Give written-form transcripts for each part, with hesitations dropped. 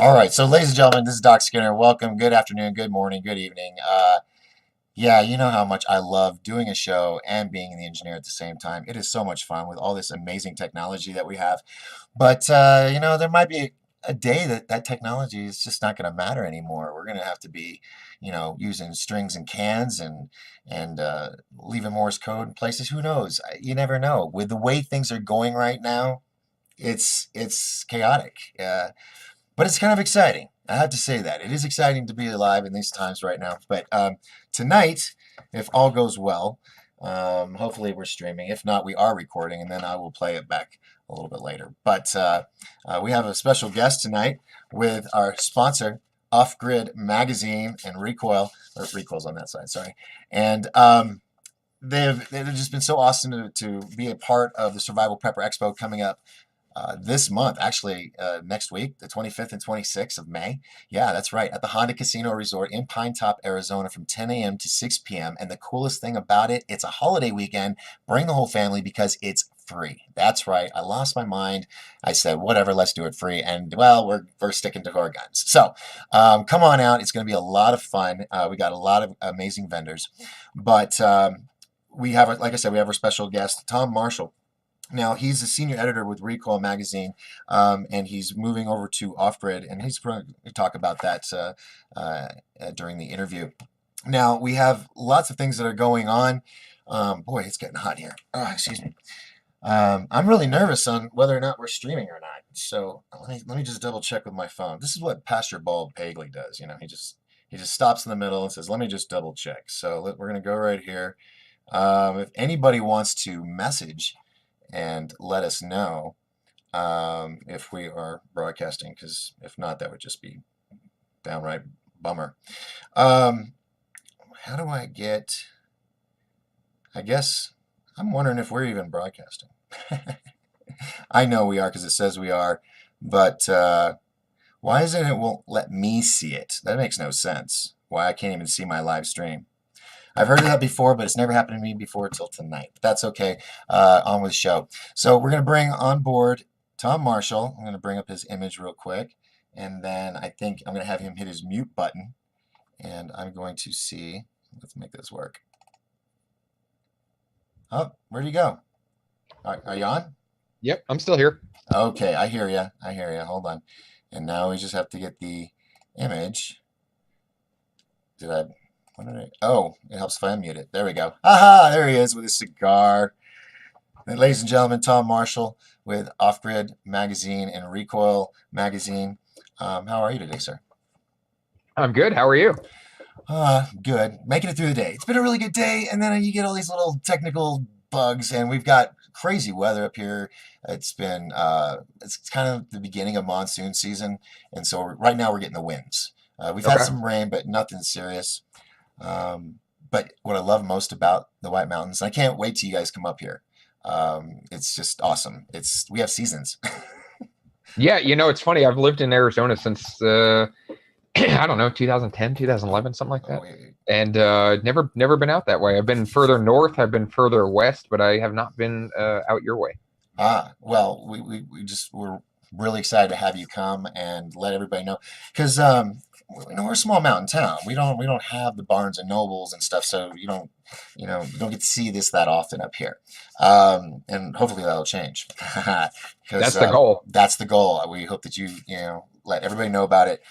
All right, so ladies and gentlemen, this is Doc Skinner. Welcome. Good afternoon, good morning, good evening. Yeah, you know how much I love doing a show and being the engineer at the same time. It is so much fun with all this amazing technology that we have. But there might be a day that that technology is just not going to matter anymore. We're going to have to be, using strings and cans and leaving Morse code in places. Who knows? You never know. With the way things are going right now, it's chaotic. But it's kind of exciting. I have to say that. It is exciting to be alive in these times right now. But tonight, if all goes well, hopefully we're streaming. If not, we are recording, and then I will play it back a little bit later. But we have a special guest tonight with our sponsor, Offgrid Magazine and ReCoil. Or ReCoil's on that side, sorry. And they've just been so awesome to be a part of the Survival Prepper Expo coming up this month, actually next week, the 25th and 26th of May. Yeah, that's right, at the Honda Casino Resort in Pine Top, Arizona from 10 a.m. to 6 p.m. And the coolest thing about it, it's a holiday weekend. Bring the whole family because it's free. That's right. I lost my mind. I said, whatever, let's do it free. And well, we're sticking to our guns. So come on out. It's going to be a lot of fun. We got a lot of amazing vendors. But we have, like I said, we have our special guest, Tom Marshall. Now, he's a senior editor with ReCoil magazine, and he's moving over to Offgrid, and he's going to talk about that during the interview. Now, we have lots of things that are going on. Boy, it's getting hot here. Oh, excuse me. I'm really nervous on whether or not we're streaming or not. So let me just double check with my phone. This is what Pastor Bald Pagley does. He just stops in the middle and says, "Let me just double check." So we're going to go right here. If anybody wants to message and let us know if we are broadcasting, because if not, that would just be downright bummer. How do I get, I guess, I'm wondering if we're even broadcasting. I know we are because it says we are, but why is it won't let me see it? That makes no sense. Why I can't even see my live stream. I've heard of that before, but it's never happened to me before until tonight. But that's okay. On with the show. So we're going to bring on board Tom Marshall. I'm going to bring up his image real quick. And then I think I'm going to have him hit his mute button. And I'm going to see. Let's make this work. Oh, where'd he go? Are you on? Yep, I'm still here. Okay, I hear you. I hear you. Hold on. And now we just have to get the image. Oh, it helps if I unmute it. There we go. Aha, there he is with his cigar. And ladies and gentlemen, Tom Marshall with Offgrid Magazine and ReCoil Magazine. How are you today, sir? I'm good. How are you? Good. Making it through the day. It's been a really good day, and then you get all these little technical bugs, and we've got crazy weather up here. It's been, it's kind of the beginning of monsoon season, and so right now we're getting the winds. We've had some rain, but nothing serious. But what I love most about the White Mountains, I can't wait till you guys come up here. It's just awesome. We have seasons. Yeah, it's funny. I've lived in Arizona since I don't know, 2010, 2011, something like that. And never been out that way. I've been further north, I've been further west, but I have not been out your way. Well, we're really excited to have you come and let everybody know, because we're a small mountain town. We don't have the Barnes and Nobles and stuff, so you don't get to see this that often up here. And hopefully that'll change. That's the goal. That's the goal. We hope that you let everybody know about it.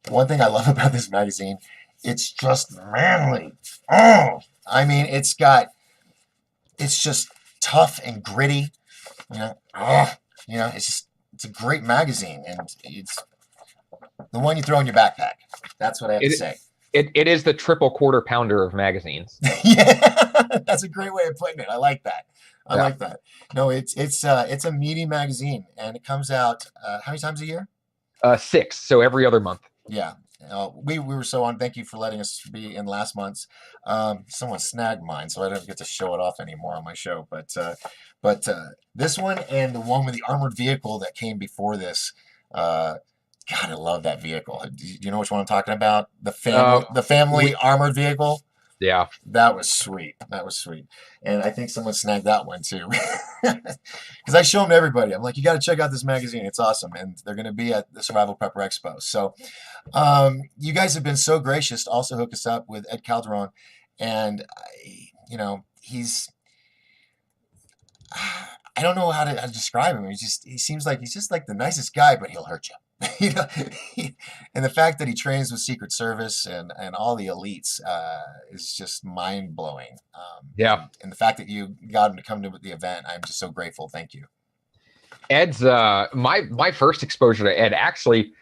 One thing I love about this magazine, it's just manly. Oh, I mean, it's just tough and gritty. It's a great magazine, and it's the one you throw in your backpack. That's what I have to say. It is the triple quarter pounder of magazines. Yeah, that's a great way of putting it. I like that. I like that. No, it's a meaty magazine, and it comes out how many times a year? 6, so every other month. Yeah. We were so on. Thank you for letting us be in last month's. Someone snagged mine, so I don't get to show it off anymore on my show. But this one and the one with the armored vehicle that came before this. God, I love that vehicle. Do you know which one I'm talking about? The family armored vehicle. Yeah. That was sweet. That was sweet. And I think someone snagged that one too. Because I show them to everybody. I'm like, you got to check out this magazine. It's awesome. And they're going to be at the Survival Prepper Expo. So you guys have been so gracious to also hook us up with Ed Calderon. And, he's, I don't know how to describe him. He seems like he's just like the nicest guy, but he'll hurt you. you know, and the fact that he trains with Secret Service and all the elites is just mind blowing. Yeah. And the fact that you got him to come to the event, I'm just so grateful. Thank you. Ed's my first exposure to Ed actually.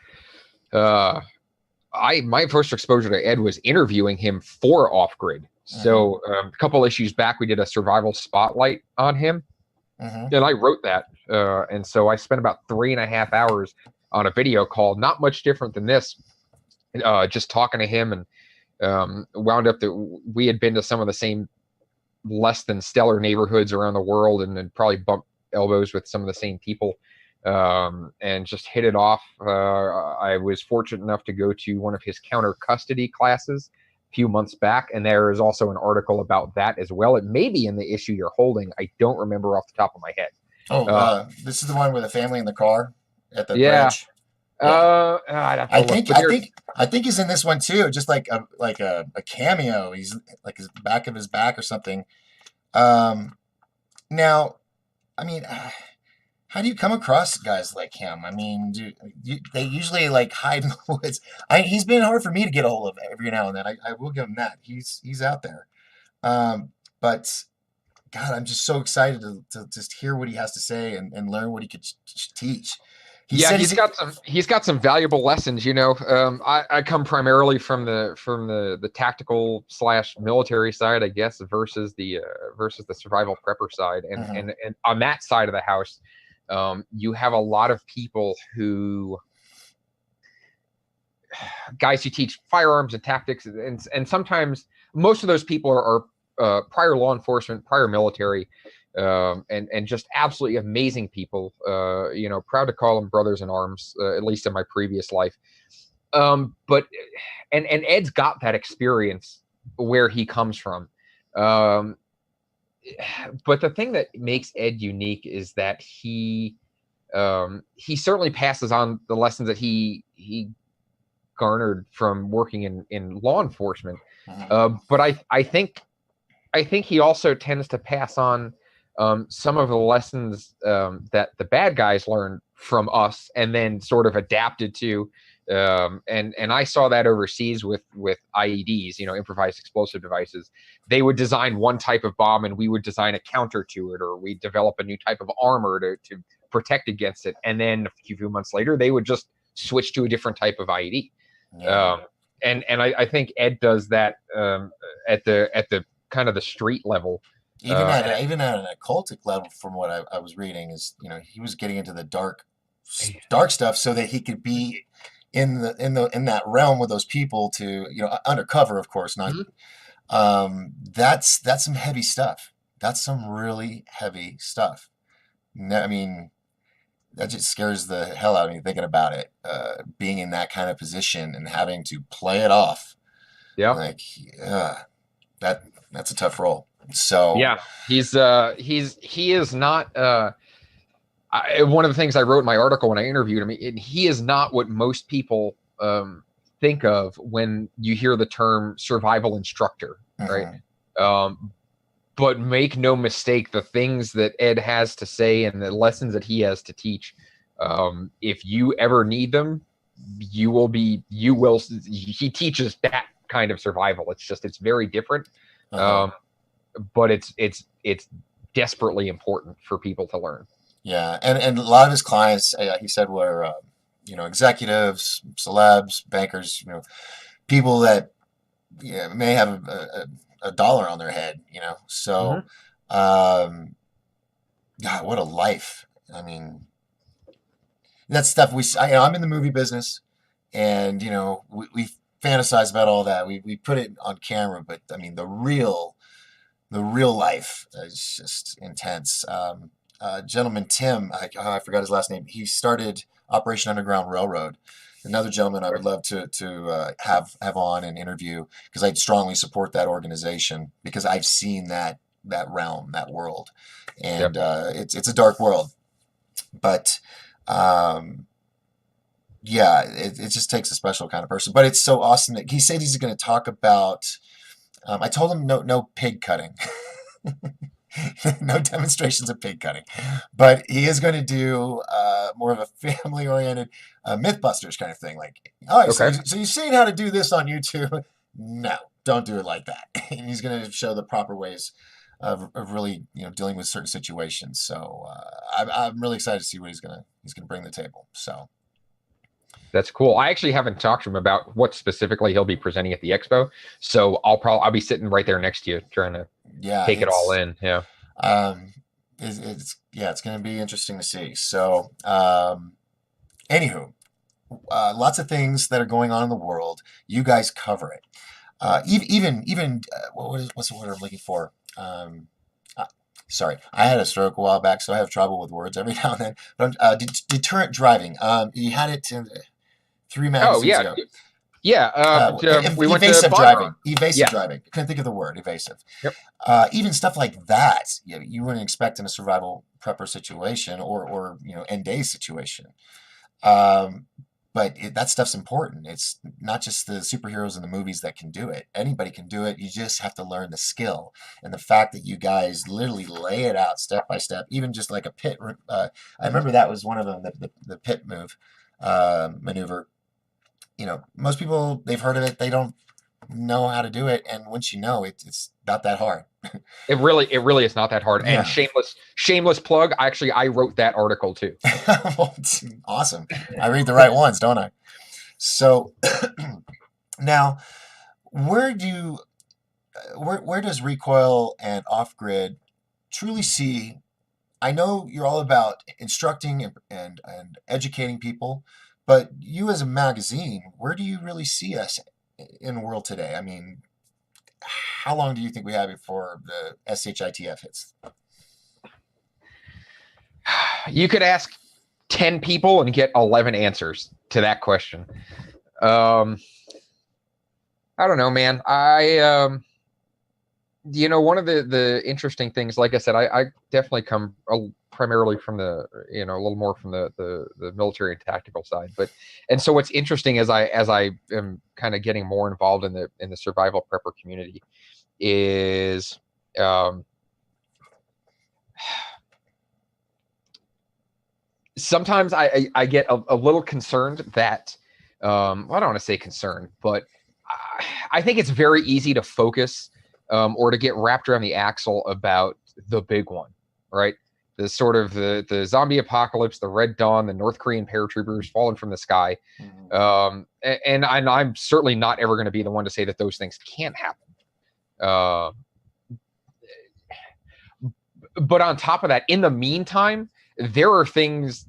My first exposure to Ed was interviewing him for Offgrid. So a couple issues back, we did a survival spotlight on him, and I wrote that. And so I spent about 3.5 hours on a video call, not much different than this, just talking to him, and wound up that we had been to some of the same less than stellar neighborhoods around the world, and then probably bumped elbows with some of the same people, and just hit it off. I was fortunate enough to go to one of his counter custody classes a few months back, and there is also an article about that as well. It may be in the issue you're holding. I don't remember off the top of my head. This is the one with the family in the car at the Yeah. bridge. Yeah. I think he's in this one too, just like a cameo. He's like his back of his back or something. Now, I mean, how do you come across guys like him? I mean, they usually like hide in the woods. He's been hard for me to get a hold of every now and then. I will give him that. He's out there. But God, I'm just so excited to just hear what he has to say and learn what he could teach. He's got some valuable lessons. I come primarily from the tactical / military side, I guess, versus the survival prepper side, and on that side of the house, you have a lot of people guys who teach firearms and tactics, and sometimes most of those people are prior law enforcement, prior military, and just absolutely amazing people. Proud to call them brothers in arms, at least in my previous life. But Ed's got that experience where he comes from. But the thing that makes Ed unique is that he certainly passes on the lessons that he garnered from working in law enforcement. But I think he also tends to pass on some of the lessons that the bad guys learned from us and then sort of adapted to. And I saw that overseas with IEDs, improvised explosive devices. They would design one type of bomb and we would design a counter to it, or we'd develop a new type of armor to protect against it. And then a few months later, they would just switch to a different type of IED. Yeah. And I think Ed does that at the kind of the street level. Even at an occultic level, from what I was reading, is he was getting into the dark stuff so that he could be in that realm with those people to undercover, of course, not. That's some heavy stuff. That's some really heavy stuff. I mean, that just scares the hell out of me thinking about it. Being in that kind of position and having to play it off. Yeah. Like, that's a tough role. So yeah, he is not. One of the things I wrote in my article when I interviewed him, he is not what most people think of when you hear the term survival instructor, right? But make no mistake, the things that Ed has to say and the lessons that he has to teach, if you ever need them, you will. He teaches that kind of survival. It's very different. But it's desperately important for people to learn. Yeah, and a lot of his clients, he said, were executives, celebs, bankers, people that may have a dollar on their head, So, God, what a life! I mean, that stuff I'm in the movie business, and we fantasize about all that. We put it on camera, but I mean the real life is just intense. Gentleman Tim, I forgot his last name. He started Operation Underground Railroad. another gentleman I would love to have on and interview because I strongly support that organization because I've seen that realm, that world, Yep. and it's a dark world, but um, yeah, it just takes a special kind of person. But it's so awesome that he said he's going to talk about. I told him no pig cutting. No demonstrations of pig cutting, but he is going to do more of a family-oriented MythBusters kind of thing. Like, all right, Okay. so you've seen how to do this on YouTube? No, don't do it like that. And he's going to show the proper ways of really dealing with certain situations. So I'm really excited to see what he's gonna bring to the table. So That's cool. I actually haven't talked to him about what specifically he'll be presenting at the expo, so I'll be sitting right there next to you, trying to yeah, take it all in. Yeah. um, it's going to be interesting to see. So anywho, lots of things that are going on in the world. You guys cover it. Even what's the word I'm looking for? Uh, Sorry, I had a stroke a while back, so I have trouble with words every now and then. But deterrent driving. You had it in 3 magazines Yeah. ago. Yeah. We went to Evasive Bonn. driving. Evasive Yeah. driving. I couldn't think of the word. Evasive. Yep. Even stuff like that, you wouldn't expect in a survival prepper situation or end days situation. Um, but that stuff's important. It's not just the superheroes in the movies that can do it. Anybody can do it. You just have to learn the skill. And the fact that you guys literally lay it out step by step, even just like a pit. I remember that was one of them, the pit maneuver. Most people, they've heard of it. They don't know how to do it. And once you know, it's not that hard. It really is not that hard. And Yeah. shameless plug. Actually, I wrote that article too. Well, it's awesome. I read the right ones, don't I? So now, where do where does ReCoil and Offgrid truly see? I know you're all about instructing and educating people, but you as a magazine, where do you really see us in the world today? I mean, how long do you think we have before the SHITF hits? You could ask 10 people and get 11 answers to that question. I don't know, man. One of the interesting things, like I said, I definitely come primarily from a little more from the military and tactical side. And so what's interesting as I am kind of getting more involved in the survival prepper community is sometimes I get a little concerned that I don't want to say concerned, but I think it's very easy to focus or to get wrapped around the axle about the big one, right? The sort of the zombie apocalypse, the Red Dawn, the North Korean paratroopers falling from the sky. And I'm certainly not ever going to be the one to say that those things can't happen. But on top of that, in the meantime, there are things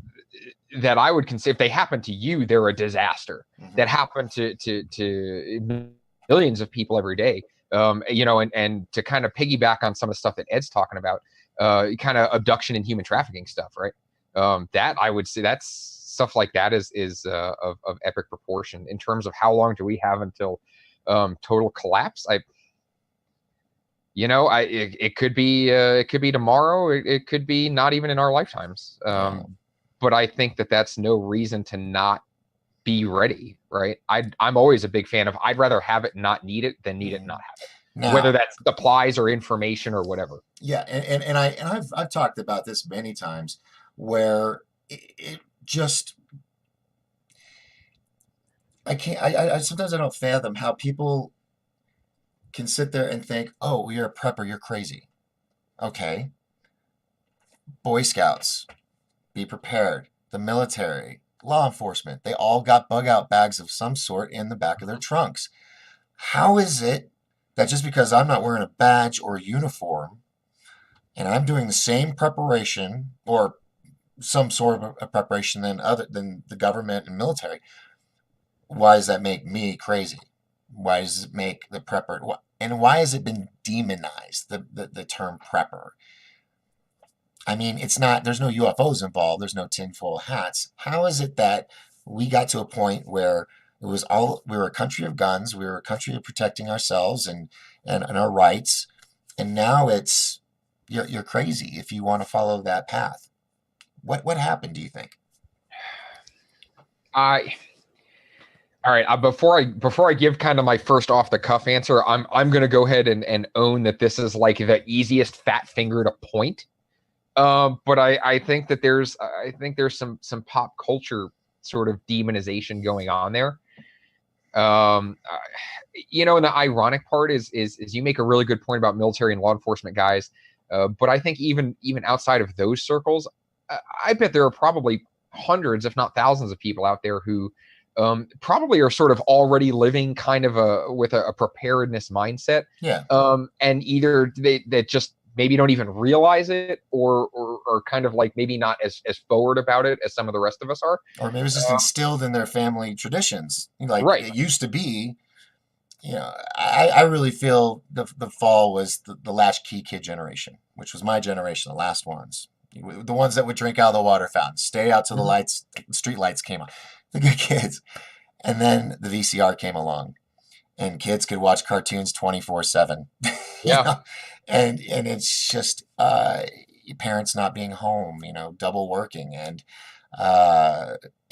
that I would consider, if they happen to you, they're a disaster. That happen to millions of people every day. And to kind of piggyback on some of the stuff that Ed's talking about, kind of abduction and human trafficking stuff, right? That I would say that's stuff like that is of epic proportion. In terms of how long do we have until total collapse? It could be tomorrow. It could be not even in our lifetimes. But I think that's no reason to not be ready, right? I'm always a big fan of I'd rather have it, not need it, than need it, not have it. Now, whether that's supplies or information or whatever. Yeah, and I've talked about this many times, where it just I can't I sometimes I don't fathom how people can sit there and think, oh, you're a prepper, you're crazy. Okay. Boy Scouts, be prepared. The military, law enforcement, they all got bug out bags of some sort in the back of their trunks. How is it that just because I'm not wearing a badge or a uniform and I'm doing the same preparation or some sort of a preparation than the government and military, why does that make me crazy? Why does it make the prepper? And why has it been demonized, the term prepper? I mean, it's not, there's no UFOs involved, there's no tinfoil hats. How is it that we got to a point where it was all we were a country of guns, we were a country of protecting ourselves and our rights, and now it's you're crazy if you want to follow that path. What happened, do you think? I All right. Before I give kind of my first off the cuff answer, I'm gonna go ahead and own that this is like the easiest fat finger to point. But I think that there's some pop culture sort of demonization going on there. And the ironic part is you make a really good point about military and law enforcement guys. But I think even outside of those circles, I bet there are probably hundreds, if not thousands, of people out there who probably are sort of already living kind of with a preparedness mindset. Yeah. And either they just maybe don't even realize it, or kind of like maybe not as forward about it as some of the rest of us are. Or maybe it's just instilled in their family traditions. Like Right. it used to be, I really feel the fall was the latchkey kid generation, which was my generation, the last ones. The ones that would drink out of the water fountain, stay out till the street lights came on. The good kids. And then the VCR came along, and kids could watch cartoons 24/7. Yeah. And it's just parents not being home, double working, and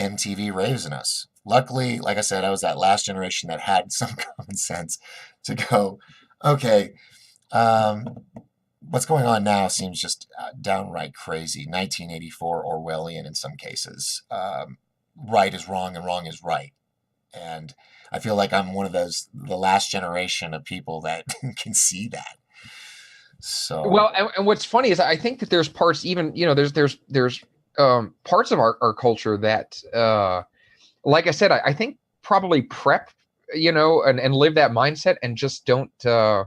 MTV raising us. Luckily, like I said, I was that last generation that had some common sense to go, okay, what's going on now seems just downright crazy. 1984 Orwellian in some cases. Right is wrong and wrong is right. And I feel like I'm one of the last generation of people that can see that. So Well, and what's funny is I think that there's parts, even there's parts of our culture that like I said, I think probably prep, and live that mindset and just don't know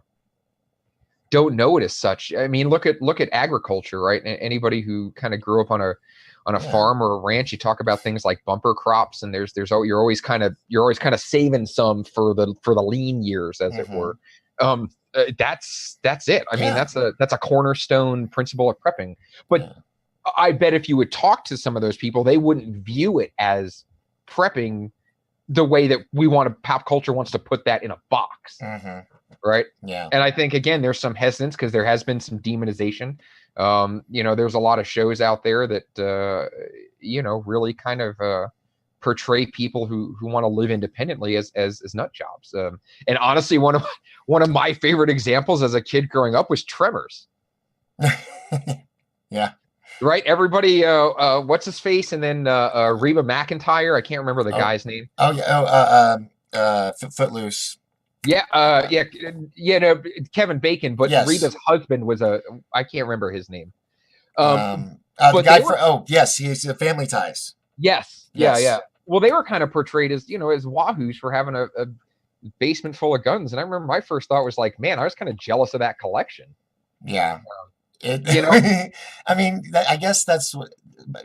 it as such. I mean, look at agriculture, right? And anybody who kind of grew up on a farm or a ranch, you talk about things like bumper crops, and you're always kind of saving some for the lean years, as it were. That's it. I mean, that's a cornerstone principle of prepping. But I bet if you would talk to some of those people, they wouldn't view it as prepping the way that pop culture wants to put that in a box. Right. Yeah. And I think, again, there's some hesitance because there has been some demonization. There's a lot of shows out there that, really kind of portray people who want to live independently as nut jobs. And honestly, one of my favorite examples as a kid growing up was Tremors. Yeah. Right. Everybody, what's his face? And then Reba McEntire. I can't remember the guy's name. Oh, yeah. Footloose. Yeah, no, Kevin Bacon, but Yes. Reba's husband was I can't remember his name. The guy yes, he's Family Ties. Yes. Yeah. Well, they were kind of portrayed as, as wahoos for having a basement full of guns. And I remember my first thought was like, man, I was kind of jealous of that collection. Yeah. I mean, I guess that's what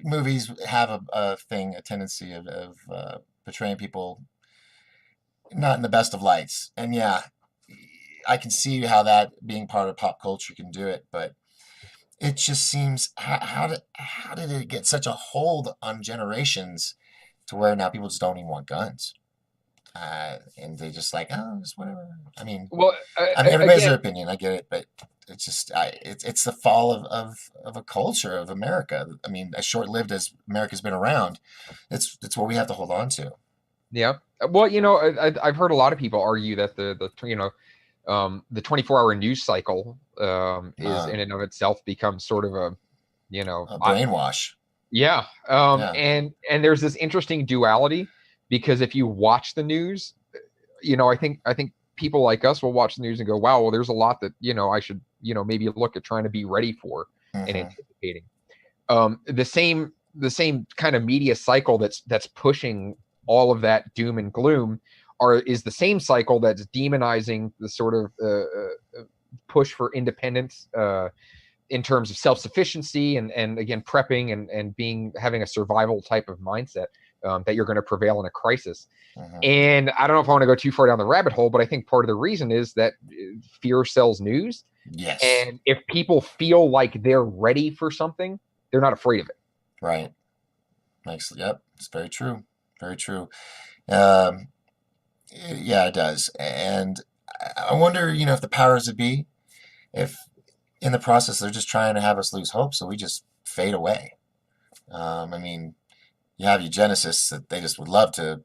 movies have a tendency of portraying people not in the best of lights. And yeah, I can see how that being part of pop culture can do it, but it just seems how did it get such a hold on generations to where now people just don't even want guns, and they just like, oh, just whatever. I mean, everybody has their opinion. I get it, but it's just it's the fall of a culture of America. I mean, as short lived as America's been around, it's what we have to hold on to. Yeah. Well, I've heard a lot of people argue that the 24-hour news cycle is in and of itself becomes sort of a brainwash. Yeah. And there's this interesting duality, because if you watch the news, I think people like us will watch the news and go, wow, well, there's a lot that, I should, maybe look at trying to be ready for and anticipating. The same kind of media cycle that's pushing all of that doom and gloom is the same cycle that's demonizing the sort of push for independence in terms of self-sufficiency and again, prepping and having a survival type of mindset that you're going to prevail in a crisis. And I don't know if I want to go too far down the rabbit hole, but I think part of the reason is that fear sells news. Yes. And if people feel like they're ready for something, they're not afraid of it. Right. Yep. It's very true. Very true. Um, yeah, it does. And I wonder, if the powers that be, if in the process they're just trying to have us lose hope, so we just fade away. I mean, you have eugenicists that they just would love to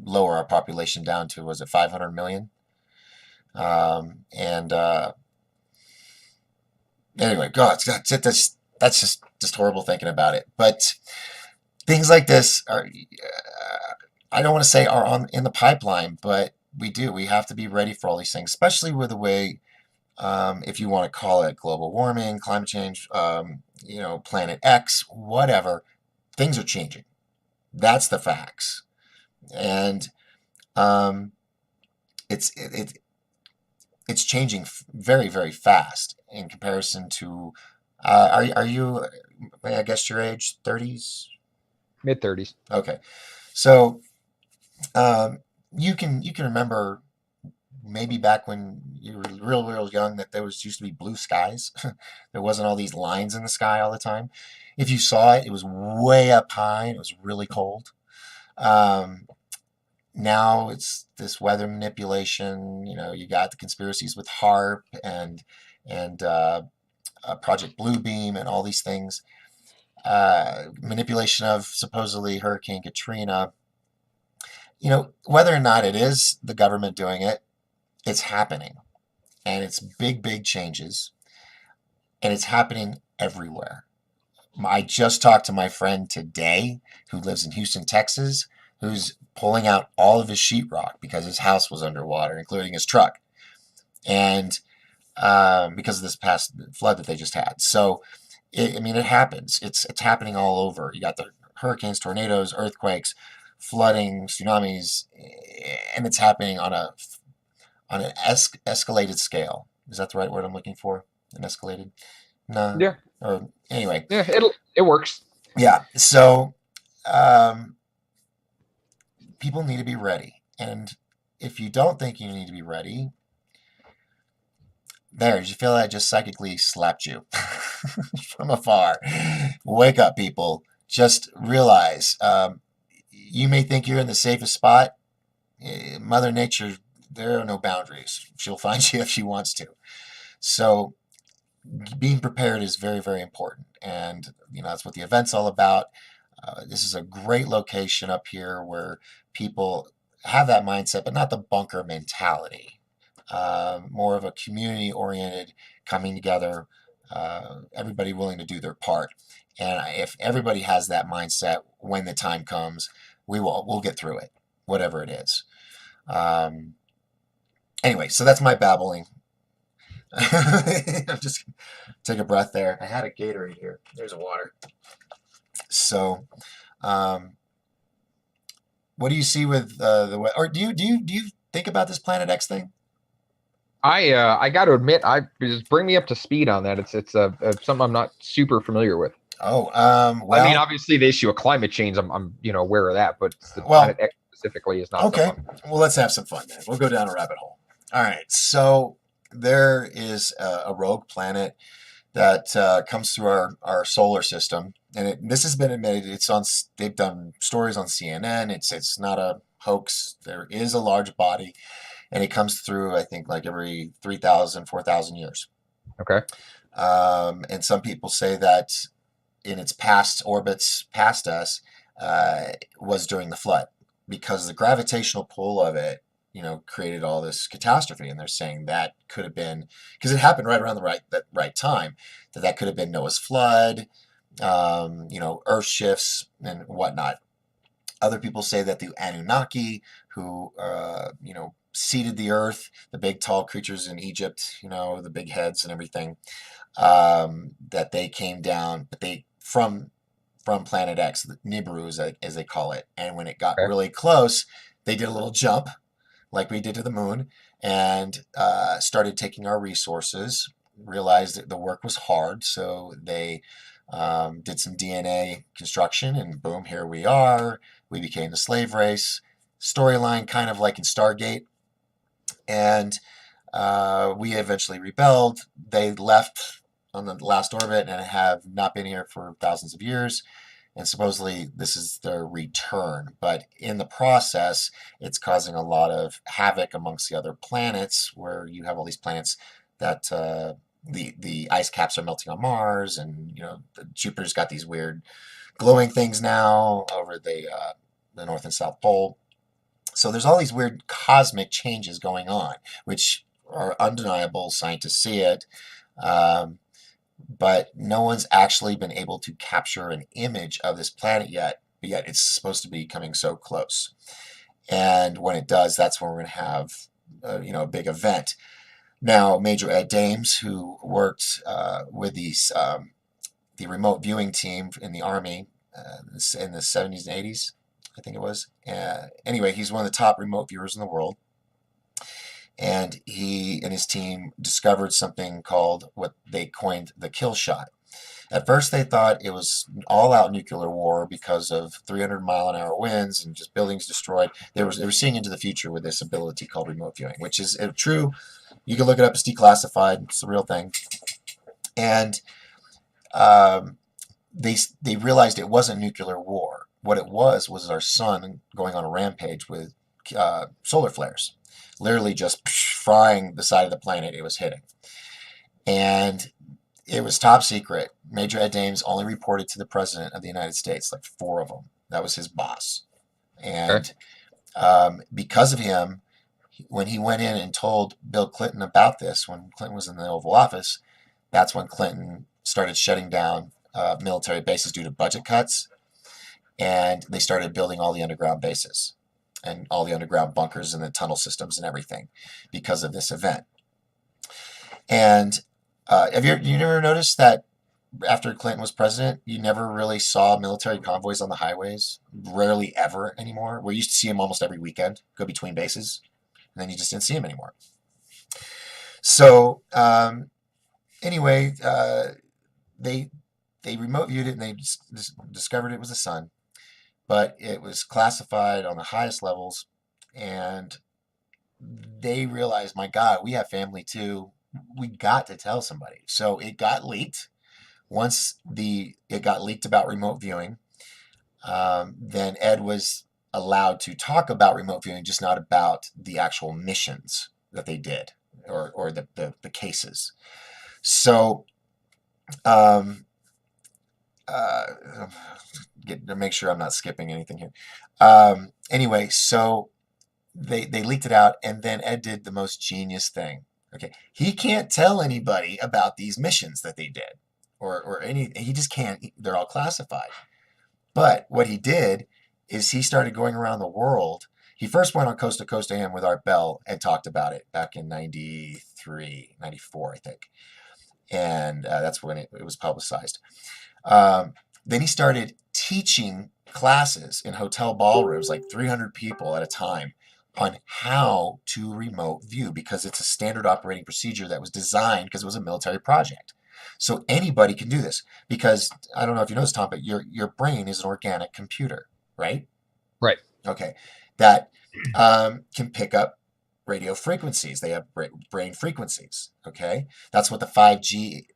lower our population down to, was it 500 million? And anyway, God, that's just horrible thinking about it. But things like this are, I don't want to say are on in the pipeline, but we do. We have to be ready for all these things, especially with the way, if you want to call it global warming, climate change, Planet X, whatever, things are changing. That's the facts, and um, it's it's changing very, very fast in comparison to. Are you? I guess your age, 30s. Mid 30s. Okay, so um, you can remember maybe back when you were real young that there was used to be blue skies. There wasn't all these lines in the sky all the time. If you saw it, it was way up high. And it was really cold. Um, Now it's this weather manipulation. You got the conspiracies with HARP and Project Bluebeam and all these things. Manipulation of supposedly Hurricane Katrina. Whether or not it is the government doing it, it's happening, and it's big, big changes, and it's happening everywhere. I just talked to my friend today who lives in Houston, Texas, who's pulling out all of his sheetrock because his house was underwater, including his truck, and because of this past flood that they just had. So, it happens. It's happening all over. You got the hurricanes, tornadoes, earthquakes, flooding, tsunamis, and it's happening on an escalated scale. Is that the right word I'm looking for? An escalated? No. Yeah, Or anyway, yeah, it works. yeah. So um, people need to be ready, and if you don't think you need to be ready, did you feel that I just psychically slapped you from afar? Wake up, people. Just realize you may think you're in the safest spot. Mother Nature, there are no boundaries. She'll find you if she wants to. So being prepared is very, very important. And, that's what the event's all about. This is a great location up here where people have that mindset, but not the bunker mentality. More of a community oriented coming together, everybody willing to do their part. And if everybody has that mindset when the time comes, we'll get through it, whatever it is. Um, anyway, so that's my babbling. I'm just take a breath there. I had a Gatorade here. There's a water. So, um, what do you see with or do you think about this Planet X thing? I got to admit, I just bring me up to speed on that. It's something I'm not super familiar with. Oh, I mean, well, obviously the issue of climate change, I'm aware of that, but the Planet well, X specifically is not okay. something. Well, let's have some fun then. We'll go down a rabbit hole. All right. So there is a rogue planet that comes through our solar system, and this has been admitted. They've done stories on CNN. It's not a hoax. There is a large body, and it comes through, I think, like every 3,000, 4,000 years. Okay. And some people say that in its past orbits past us was during the flood, because the gravitational pull of it, created all this catastrophe. And they're saying that could have been because it happened right around that right time. That could have been Noah's flood, Earth shifts and whatnot. Other people say that the Anunnaki, who seeded the Earth, the big tall creatures in Egypt, the big heads and everything, that they came down, but they from Planet X, the Nibiru as they call it. And when it got Okay. really close, they did a little jump, like we did to the moon, and started taking our resources. Realized that the work was hard, so they did some DNA construction, and boom, here we are. We became the slave race. Storyline kind of like in Stargate, and we eventually rebelled. They left on the last orbit and have not been here for thousands of years. and supposedly this is their return. But in the process, it's causing a lot of havoc amongst the other planets, where you have all these planets that the ice caps are melting on Mars, and Jupiter's got these weird glowing things now over the North and South Pole. So there's all these weird cosmic changes going on, which are undeniable. Scientists see it. Um, but no one's actually been able to capture an image of this planet yet, but yet it's supposed to be coming so close. And when it does, that's when we're going to have a big event. Now, Major Ed Dames, who worked with the remote viewing team in the Army in the 70s and 80s, I think it was. Anyway, he's one of the top remote viewers in the world. And he and his team discovered something called what they coined the kill shot. At first, they thought it was all-out nuclear war because of 300-mile-an-hour winds and just buildings destroyed. They were seeing into the future with this ability called remote viewing, which is true. You can look it up. It's declassified. It's a real thing. And they realized it wasn't nuclear war. What it was our sun going on a rampage with solar flares, literally just frying the side of the planet it was hitting. And it was top secret. Major Ed Dames only reported to the President of the United States, like 4 of them. That was his boss. And because of him, when he went in and told Bill Clinton about this, when Clinton was in the Oval Office, that's when Clinton started shutting down military bases due to budget cuts. And they started building all the underground bases and all the underground bunkers and the tunnel systems and everything because of this event. And have you never noticed that after Clinton was president, you never really saw military convoys on the highways? Rarely ever anymore. We used to see them almost every weekend, go between bases, and then you just didn't see them anymore. So anyway, they remote viewed it, and they discovered it was the sun, but it was classified on the highest levels, and they realized, my God, we have family too. We got to tell somebody. So it got leaked. Once it got leaked about remote viewing, then Ed was allowed to talk about remote viewing, just not about the actual missions that they did or the cases. So to make sure I'm not skipping anything here. Anyway, so they leaked it out, and then Ed did the most genius thing. Okay, he can't tell anybody about these missions that they did, or any. He just can't. They're all classified. But what he did is he started going around the world. He first went on Coast to Coast AM with Art Bell and talked about it back in 93, 94, I think. And that's when it was publicized. Then he started teaching classes in hotel ballrooms, like 300 people at a time, on how to remote view, because it's a standard operating procedure that was designed because it was a military project. So anybody can do this, because I don't know if you know this, Tom, but your brain is an organic computer, right? Right. Okay. That can pick up radio frequencies. They have brain frequencies. Okay. That's what the 5G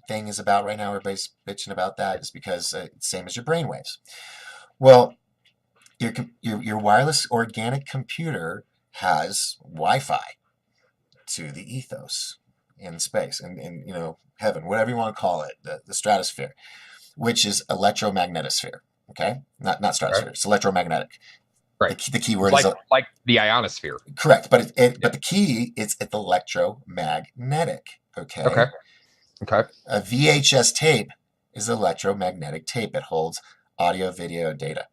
thing is about right now. Everybody's bitching about that. Is because it's same as your brain waves. Well, your wireless organic computer has Wi-Fi to the ethos in space and heaven, whatever you want to call it, the stratosphere, which is electromagnetosphere. Okay, not stratosphere. It's electromagnetic. Right. The key word is is like the ionosphere. Correct, but but the key it's electromagnetic. Okay. Okay. A VHS tape is electromagnetic tape. It holds audio, video, data.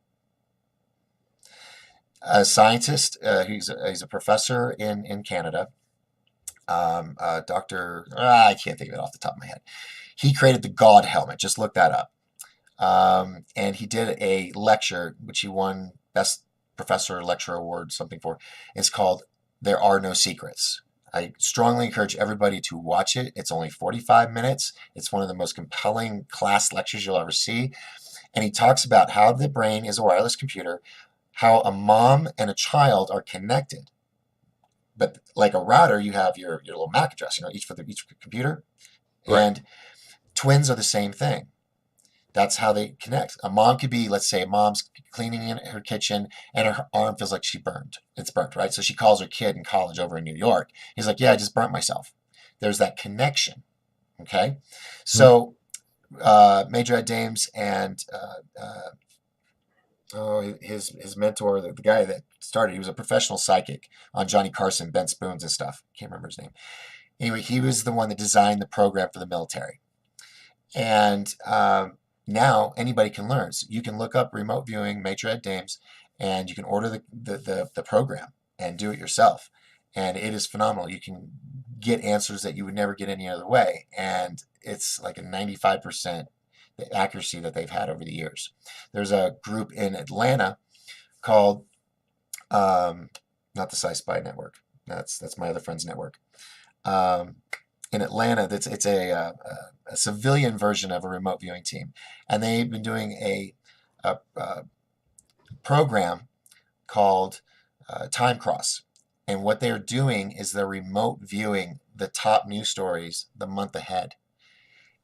A scientist, he's a professor in Canada. Doctor, I can't think of it off the top of my head. He created the God helmet. Just look that up. And he did a lecture, which he won Best Professor Lecture Award, something for. It's called "There Are No Secrets." I strongly encourage everybody to watch it. It's only 45 minutes. It's one of the most compelling class lectures you'll ever see. And he talks about how the brain is a wireless computer, how a mom and a child are connected. But like a router, you have your little MAC address, each for each computer. Right. And twins are the same thing. That's how they connect. A mom could be, let's say, mom's cleaning in her kitchen and her arm feels like it's burnt, right? So she calls her kid in college over in New York. He's like, yeah, I just burnt myself. There's that connection. Okay. Mhm. So Major Ed Dames and his mentor, the guy that started, he was a professional psychic on Johnny Carson, Ben Spoons and stuff. Can't remember his name. Anyway, he was the one that designed the program for the military. And now anybody can learn. So you can look up remote viewing Major Ed Dames, and you can order the program and do it yourself. And it is phenomenal. You can get answers that you would never get any other way. And it's like a 95% the accuracy that they've had over the years. There's a group in Atlanta called not the Sci Spy Network. That's my other friend's network. Um, in Atlanta, it's a civilian version of a remote viewing team, and they've been doing a program called Time Cross. And what they're doing is they're remote viewing the top news stories the month ahead.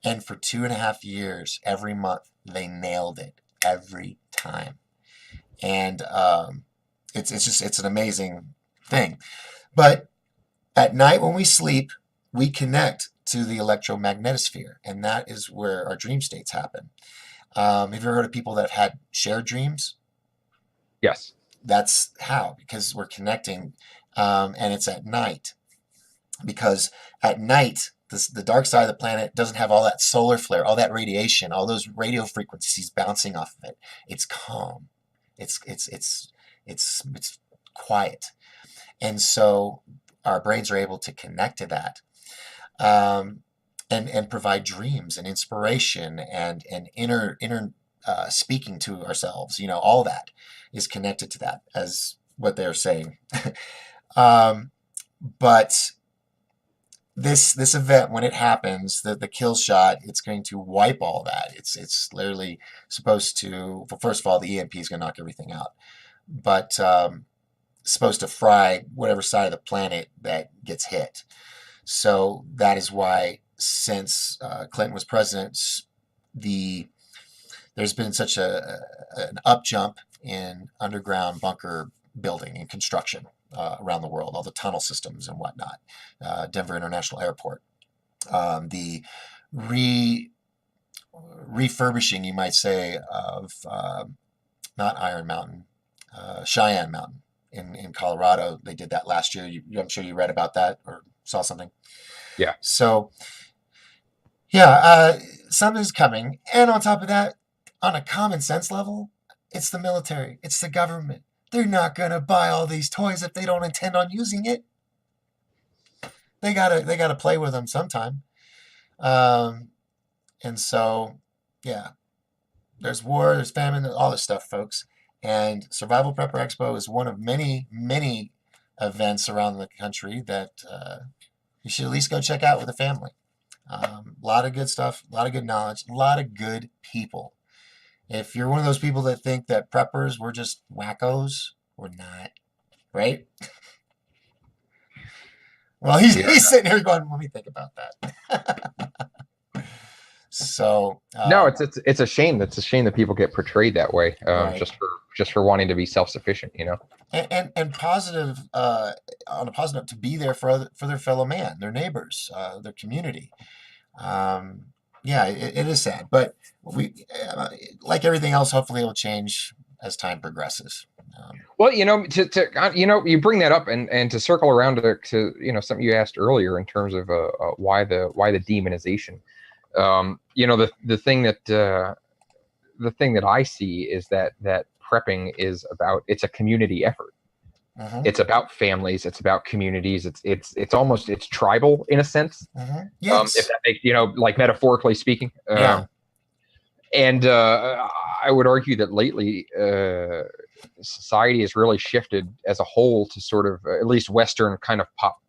And for 2.5 years, every month, they nailed it every time. And it's an amazing thing. But at night when we sleep, we connect to the electromagnetosphere, and that is where our dream states happen. Have you ever heard of people that have had shared dreams? Yes. That's how, because we're connecting, and it's at night. Because at night, the dark side of the planet doesn't have all that solar flare, all that radiation, all those radio frequencies bouncing off of it. It's calm. It's quiet, and so our brains are able to connect to that, um, and provide dreams and inspiration and inner speaking to ourselves. All that is connected to that, as what they're saying. But this event, when it happens, the kill shot, it's going to wipe all that. It's literally supposed to. Well, first of all, the EMP is going to knock everything out, but supposed to fry whatever side of the planet that gets hit. So that is why, since Clinton was president, there's been such an up jump in underground bunker building and construction around the world, all the tunnel systems and whatnot. Denver International Airport, the refurbishing, you might say, of not Iron Mountain, Cheyenne Mountain in Colorado. They did that last year. I'm sure you read about that or saw something. Yeah. So, yeah, something's coming. And on top of that, on a common sense level, it's the military, it's the government. They're not going to buy all these toys if they don't intend on using it. They gotta play with them sometime. Um, and so, yeah, there's war, there's famine, there's all this stuff, folks. And Survival Prepper Expo is one of many, many events around the country that you should at least go check out with a family. A lot of good stuff, a lot of good knowledge, a lot of good people. If you're one of those people that think that preppers were just wackos, we're not, right? Well, he's sitting here going, let me think about that. So No, it's a shame. It's a shame that people get portrayed that way, right. just for wanting to be self-sufficient, And positive, on a positive note, to be there for their fellow man, their neighbors, their community. Yeah, it is sad, but we like everything else. Hopefully, it will change as time progresses. Well, you bring that up, and to circle around to something you asked earlier in terms of why the demonization. The thing that I see is that prepping is about, it's a community effort. Mm-hmm. It's about families. It's about communities. It's almost, it's tribal in a sense. Mm-hmm. Yes. If that makes, like metaphorically speaking. Yeah. And I would argue that lately, society has really shifted as a whole to sort of, at least Western kind of pop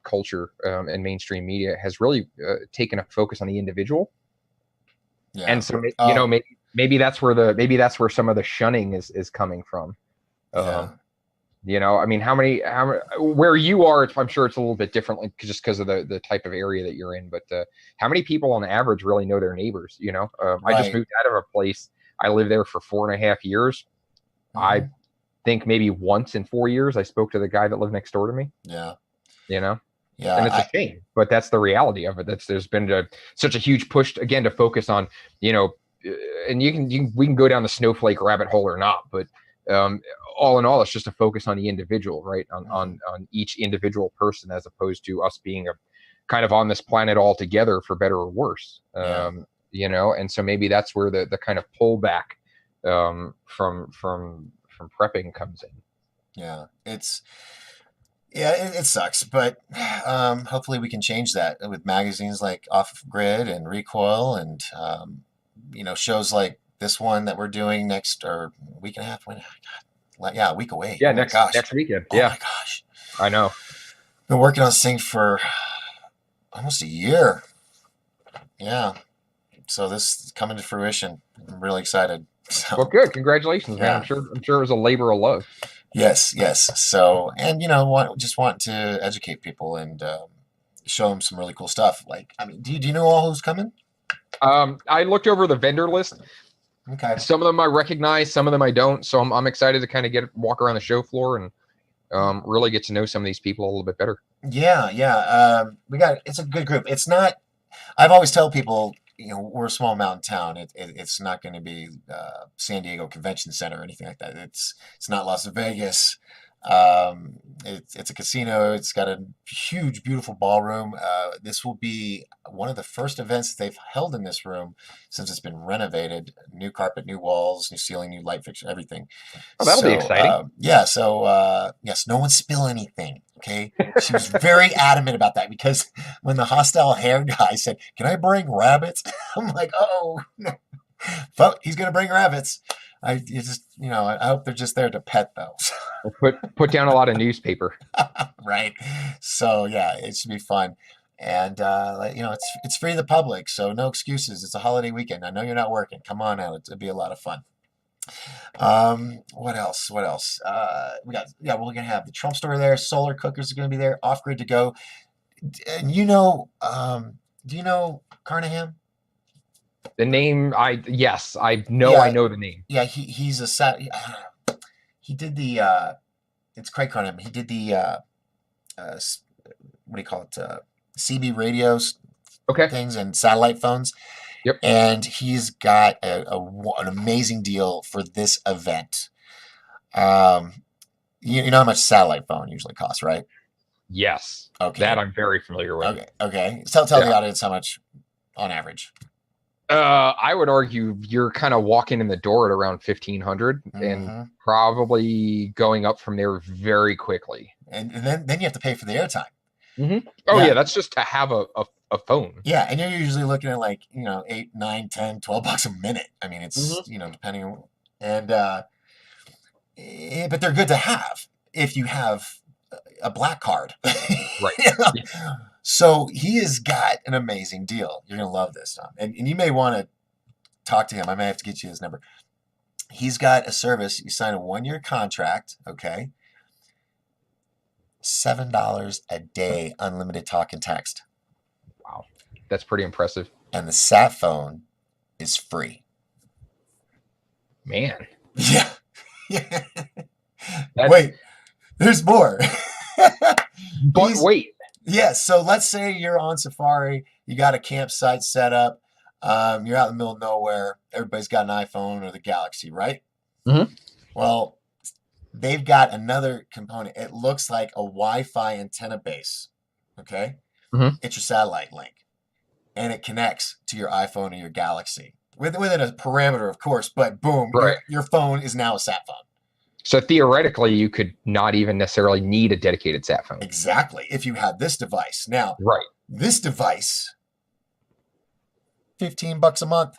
culture and mainstream media has really taken a focus on the individual. Yeah. And so, maybe that's where some of the shunning is coming from. Yeah. I mean, where you are, I'm sure it's a little bit different, like, just because of the type of area that you're in. But how many people on average really know their neighbors? I just Right. moved out of a place. I lived there for 4.5 years. I Hmm. think maybe once in 4 years I spoke to the guy that lived next door to me. Yeah. You know, Yeah. and it's a shame, but that's the reality of it. There's been such a huge push again to focus on, you know, and we can go down the snowflake rabbit hole or not, but um, all in all, it's just a focus on the individual, right? Mhm. On each individual person, as opposed to us being a kind of on this planet all together for better or worse. Yeah. And so maybe that's where the kind of pullback from prepping comes in. Yeah. It sucks, but hopefully we can change that with magazines like Offgrid and ReCoil and shows like this one that we're doing next or week and a half. Yeah, a week away. Yeah, Oh my next gosh. next weekend. Oh Yeah, my gosh. I know. Been working on this thing for almost a year. Yeah. So this is coming to fruition. I'm really excited. Well, So good. Congratulations, man. I'm yeah. sure. I'm sure it was a labor of love. Yes. So, and just want to educate people and show them some really cool stuff. Like, I mean, do you know all who's coming? I looked over the vendor list. Okay. Some of them I recognize, some of them I don't. So I'm excited to kind of walk around the show floor and really get to know some of these people a little bit better. Yeah. It's a good group. It's not, I've always tell people, we're a small mountain town. It's not going to be San Diego Convention Center or anything like that. It's not Las Vegas. It's a casino. It's got a huge, beautiful ballroom. This will be one of the first events that they've held in this room since it's been renovated. New carpet, new walls, new ceiling, new light fixture, everything. Oh, that'll be So exciting. yeah. So yes, no one spill anything. Okay. She was very adamant about that because when the hostile hair guy said, "Can I bring rabbits?" I'm like, "Oh, no. But he's gonna bring rabbits." I hope they're just there to pet though. Put down a lot of newspaper. Right. So yeah, it should be fun. And it's free to the public, so no excuses. It's a holiday weekend. I know you're not working. Come on out. It'll be a lot of fun. What else? What else? We're gonna have the Trump store there. Solar cookers are gonna be there. Off grid to go. And do you know Carnahan? The name, I Yeah, know the name. yeah. He's a he did the it's Craig Carnahan. He did the uh, what do you call it? CB radios Okay. things and satellite phones. Yep. And he's got an amazing deal for this event. Um, you know how much a satellite phone usually costs, right? Yes. That Okay. I'm very familiar with. Okay. So tell the Yeah. audience how much on average. I would argue you're kind of walking in the door at around 1,500 and Hmm. probably going up from there very quickly. And then you have to pay for the airtime. Oh Yeah. yeah, that's just to have a phone. Yeah. And you're usually looking at like, 8, 9, 10, $12 a minute. I mean, it's, Hmm. depending on, and, but they're good to have if you have a black card. Right. You know? Yeah. So he has got an amazing deal. You're going to love this, Tom. And you may want to talk to him. I may have to get you his number. He's got a service. You sign a 1-year contract, okay? $7 a day, unlimited talk and text. Wow. That's pretty impressive. And the sat phone is free. Man. Yeah. That, Wait, there's more. but wait. Yeah, so let's say you're on safari, you got a campsite set up, you're out in the middle of nowhere, everybody's got an iPhone or the Galaxy, right? Mm-hmm. Well, they've got another component. It looks like a Wi-Fi antenna base, okay? Mm-hmm. It's your satellite link, and it connects to your iPhone or your Galaxy. Within a parameter, of course, but boom, Right. your phone is now a sat phone. So theoretically, you could not even necessarily need a dedicated sat phone. Exactly. If you have this device. Now, Right. this device, $15 a month.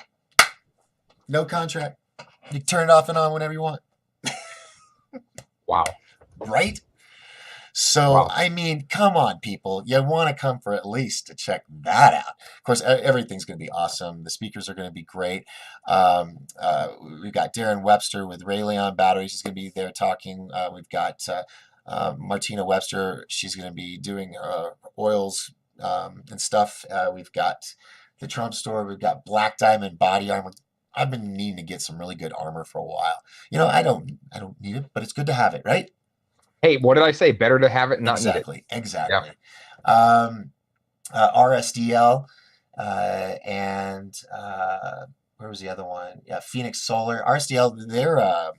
No contract. You can turn it off and on whenever you want. Wow. Right? So, Wow. I mean, come on, people. You want to come for at least to check that out. Of course, everything's going to be awesome. The speakers are going to be great. We've got Darren Webster with Rayleon batteries. He's going to be there talking. We've got Martina Webster. She's going to be doing oils and stuff. We've got the Trump store. We've got Black Diamond body armor. I've been needing to get some really good armor for a while. I don't need it, but it's good to have it, right? Hey, what did I say? Better to have it and not need it. Exactly, Yeah. exactly. Um, RSDL, and where was the other one? Yeah, Phoenix Solar. RSDL, they're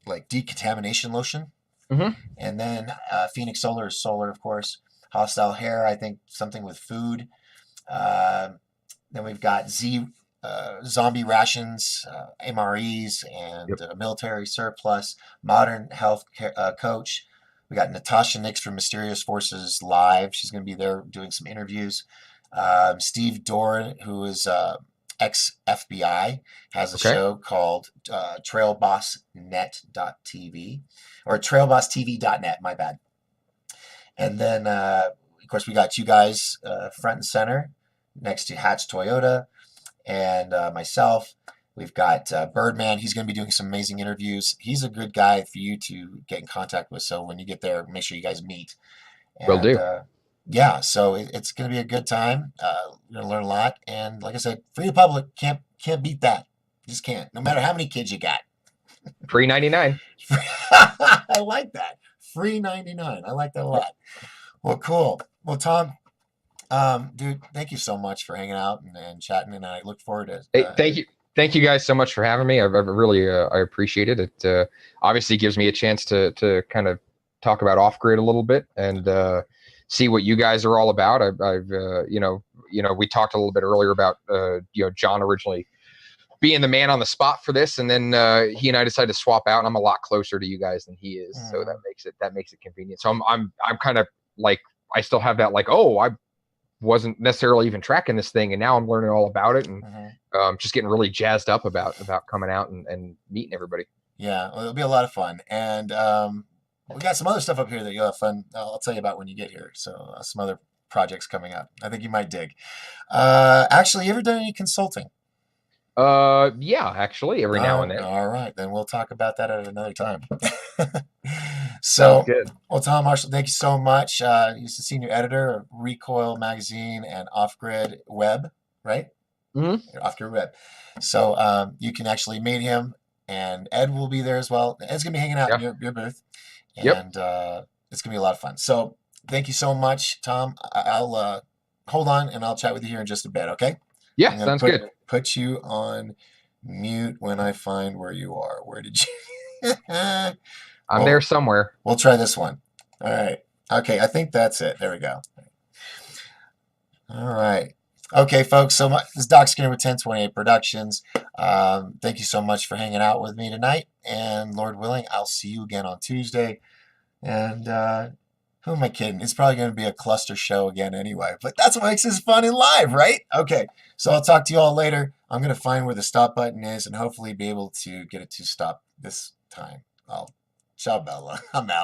like decontamination lotion. Hmm. And then Phoenix Solar is solar, of course. Hostile Hair, I think something with food. Uh, then we've got zombie rations, MREs, Yep. and military surplus. Modern Health Coach. We got Natasha Nix from Mysterious Forces Live. She's going to be there doing some interviews. Steve Doran, who is ex FBI, has a Okay. show called TrailBossNet.tv or TrailBossTV.net. My bad. And then, of course, we got you guys front and center next to Hatch Toyota and myself. We've got Birdman. He's going to be doing some amazing interviews. He's a good guy for you to get in contact with. So when you get there, make sure you guys meet. Will And do. yeah, so it's going to be a good time. We're going to learn a lot. And like I said, free to public, can't beat that. Just can't. No matter how many kids you got. Free 99. I like that. Free 99. I like that a lot. Well, cool. Well, Tom, dude, thank you so much for hanging out and chatting, and I look forward to Hey, thank you. Thank you guys so much for having me. I've really I appreciate it. It obviously gives me a chance to kind of talk about off grid a little bit and see what you guys are all about. I've we talked a little bit earlier about John originally being the man on the spot for this, and then he and I decided to swap out, and I'm a lot closer to you guys than he is, so that makes it convenient. So I'm kind of like, I still have that, like, oh, I wasn't necessarily even tracking this thing, and now I'm learning all about it, and just getting really jazzed up about coming out and meeting everybody. Yeah, well, it'll be a lot of fun, and we got some other stuff up here that you'll have fun. I'll tell you about when you get here. So some other projects coming up. I think you might dig. Actually, you ever done any consulting? Yeah, actually, every now and then. All right, then we'll talk about that at another time. Sounds So, good. well, Tom Marshall, thank you so much. He's the senior editor of ReCoil magazine and Offgrid Web, right? Hmm. Offgrid Web. So you can actually meet him, and Ed will be there as well. Ed's gonna be hanging out in Yeah. your booth, Yep. and it's gonna be a lot of fun. So, thank you so much, Tom. I'll hold on, and I'll chat with you here in just a bit. Okay? Yeah. I'm gonna Sounds good. put you on mute when I find where you are. Where did you? I'm there Well, somewhere. we'll try this one. All right. Okay, I think that's it. There we go. All right. Okay, folks. So this is Doc Skinner with 1028 Productions. Thank you so much for hanging out with me tonight. And Lord willing, I'll see you again on Tuesday. And who am I kidding? It's probably going to be a cluster show again anyway. But that's what makes this fun and live, right? Okay. So I'll talk to you all later. I'm going to find where the stop button is and hopefully be able to get it to stop this time. Ciao, Bella. I'm out.